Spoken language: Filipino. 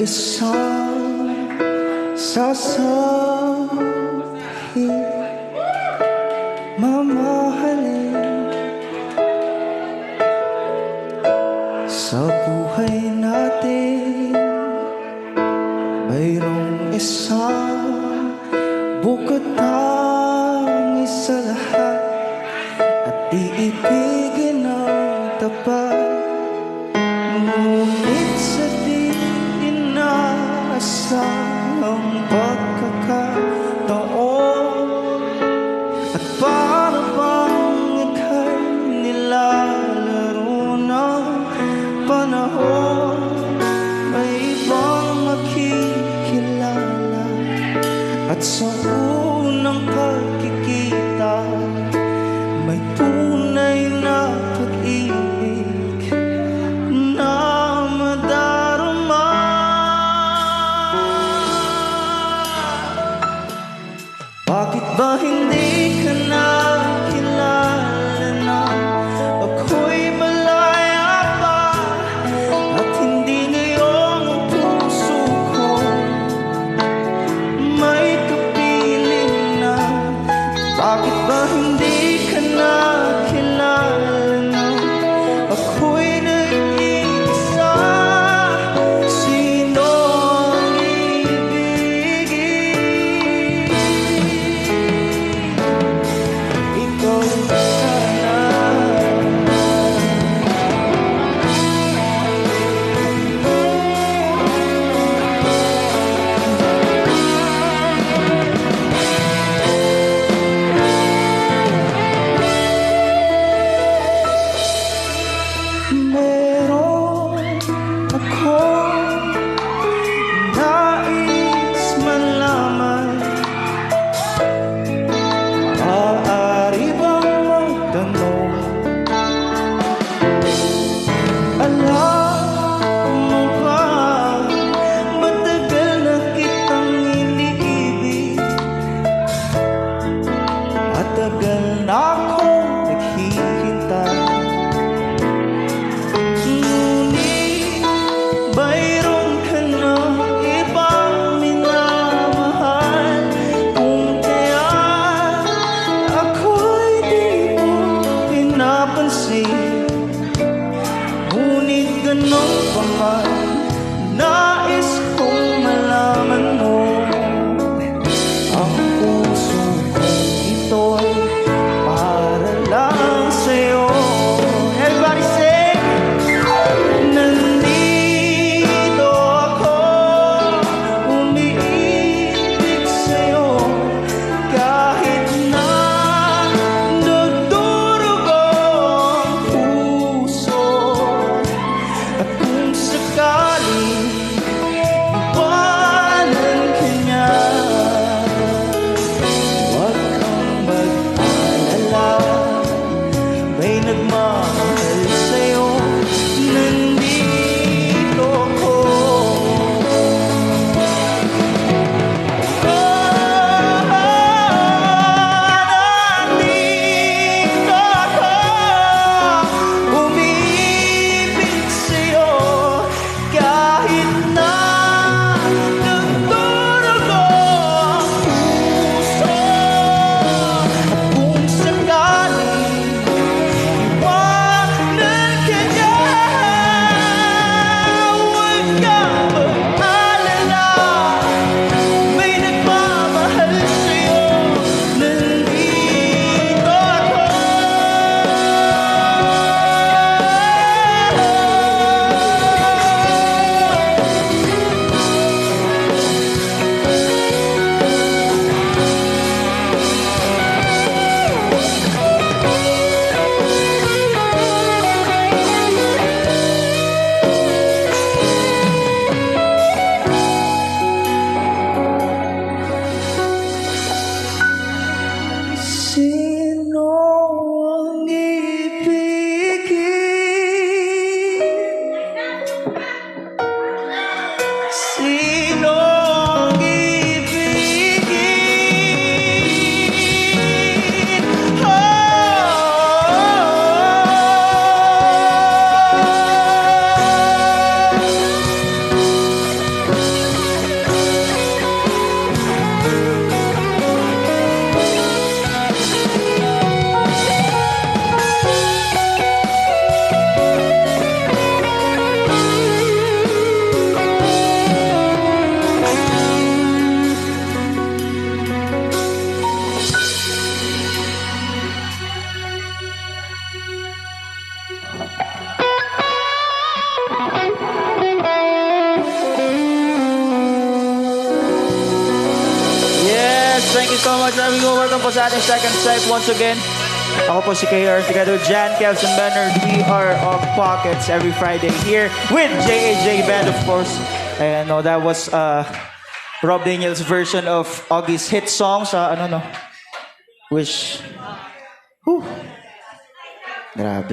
isang sasabihin, mamahalin sa buhay natin. Mayroong isang bukod tangis sa lahat at iibigin ng tapat. Ngunit sa di inaasahang pagkakataon, at para bang ika'y nilalaro ng panahon, may ibang makikilala at sa unang pagkikita may tunay na pag-ibig na madarama. Bakit ba hindi ka nakilala na ako'y malaya pa, at hindi ngayong puso ko may kapiling na? Bakit ba hindi ka nakilala na ako'y nag-iisa? Sino ang ibigin? Ikaw sana. Meron akong nais malaman, maaari bang magtanong? Alam mo ba, matagal na kitang iniibig, matagal na akong naghihintay. Ngunit mayroon ka ng ibang minamahal, kung kaya ako'y di mo pinapansin. Ngunit ganun pa man, nais kong malaman mo, ang puso kong ito'y para lang sa'yo. Everybody say, nandito ako, umiibig sa'yo, kahit na nagdurugo ang puso. At kung sakaling Yes, thank you so much. Welcome po sa ating second set once again. Ako po si KR, together with Jan, Kevs, and Bernard. We are on Pockets every Friday here with JAJ Band, of course. And that was Rob Daniel's version of Augie's hit song sa Wish. Whew. Grabe.